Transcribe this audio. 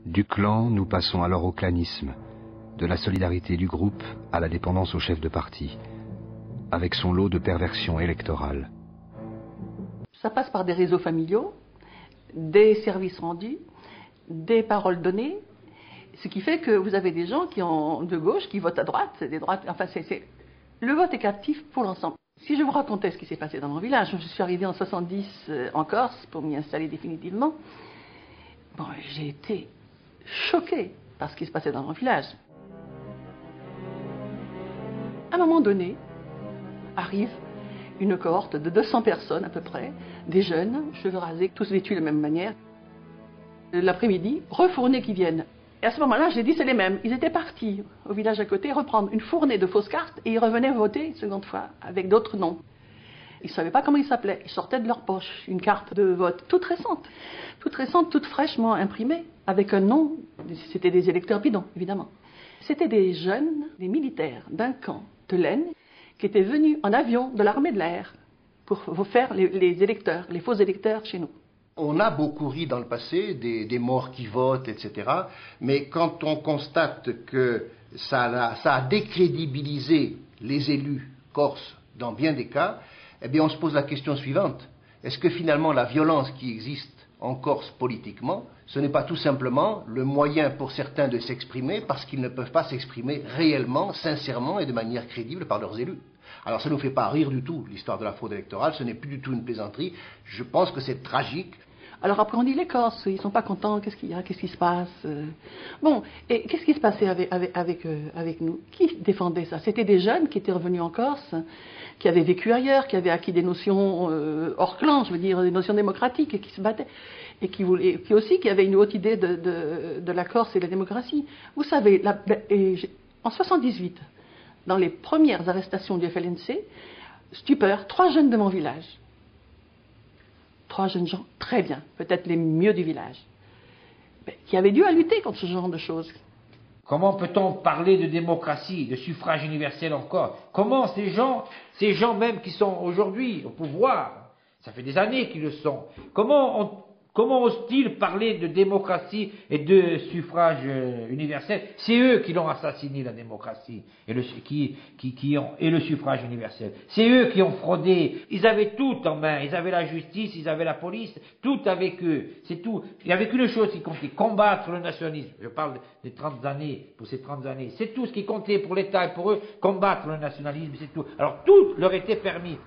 Du clan, nous passons alors au clanisme, de la solidarité du groupe à la dépendance au chef de parti, avec son lot de perversions électorales. Ça passe par des réseaux familiaux, des services rendus, des paroles données, ce qui fait que vous avez des gens qui ont de gauche qui votent à droite, des droites, enfin le vote est captif pour l'ensemble. Si je vous racontais ce qui s'est passé dans mon village, je suis arrivée en 70 en Corse pour m'y installer définitivement. Bon, j'ai été choquée par ce qui se passait dans mon village. À un moment donné, arrive une cohorte de 200 personnes à peu près, des jeunes, cheveux rasés, tous vêtus de la même manière. L'après-midi, refournés qui viennent. Et à ce moment-là, j'ai dit c'est les mêmes. Ils étaient partis au village à côté reprendre une fournée de fausses cartes et ils revenaient voter une seconde fois avec d'autres noms. Ils ne savaient pas comment ils s'appelaient. Ils sortaient de leur poche une carte de vote toute récente, toute fraîchement imprimée, avec un nom. C'était des électeurs bidons, évidemment. C'était des jeunes, des militaires d'un camp de l'Aisne qui étaient venus en avion de l'armée de l'air pour faire les électeurs, les faux électeurs chez nous. On a beaucoup ri dans le passé des morts qui votent, etc. Mais quand on constate que ça a décrédibilisé les élus corses dans bien des cas, eh bien on se pose la question suivante. Est-ce que finalement la violence qui existe en Corse politiquement, ce n'est pas tout simplement le moyen pour certains de s'exprimer parce qu'ils ne peuvent pas s'exprimer réellement, sincèrement et de manière crédible par leurs élus? Alors ça ne nous fait pas rire du tout, l'histoire de la fraude électorale, ce n'est plus du tout une plaisanterie, je pense que c'est tragique. Alors après on dit les Corses, ils ne sont pas contents, qu'est-ce qu'il y a, qu'est-ce qui se passe Bon, et qu'est-ce qui se passait avec nous? Qui défendait ça? C'était des jeunes qui étaient revenus en Corse, qui avaient vécu ailleurs, qui avaient acquis des notions hors clan, je veux dire, des notions démocratiques, et qui se battaient, et qui avaient une haute idée de la Corse et de la démocratie. Vous savez, en 78, dans les premières arrestations du FLNC, stupeur, 3 jeunes de mon village. 3 jeunes gens, très bien, peut-être les mieux du village, mais qui avaient dû à lutter contre ce genre de choses. Comment peut-on parler de démocratie, de suffrage universel encore? Comment ces gens même qui sont aujourd'hui au pouvoir, ça fait des années qu'ils le sont, comment osent-ils parler de démocratie et de suffrage universel? C'est eux qui l'ont assassiné, la démocratie et le suffrage universel. C'est eux qui ont fraudé. Ils avaient tout en main. Ils avaient la justice, ils avaient la police, tout avec eux. C'est tout. Il n'y avait qu'une chose qui comptait, combattre le nationalisme. Je parle des 30 années, pour ces 30 années. C'est tout ce qui comptait pour l'État et pour eux, combattre le nationalisme, c'est tout. Alors tout leur était permis.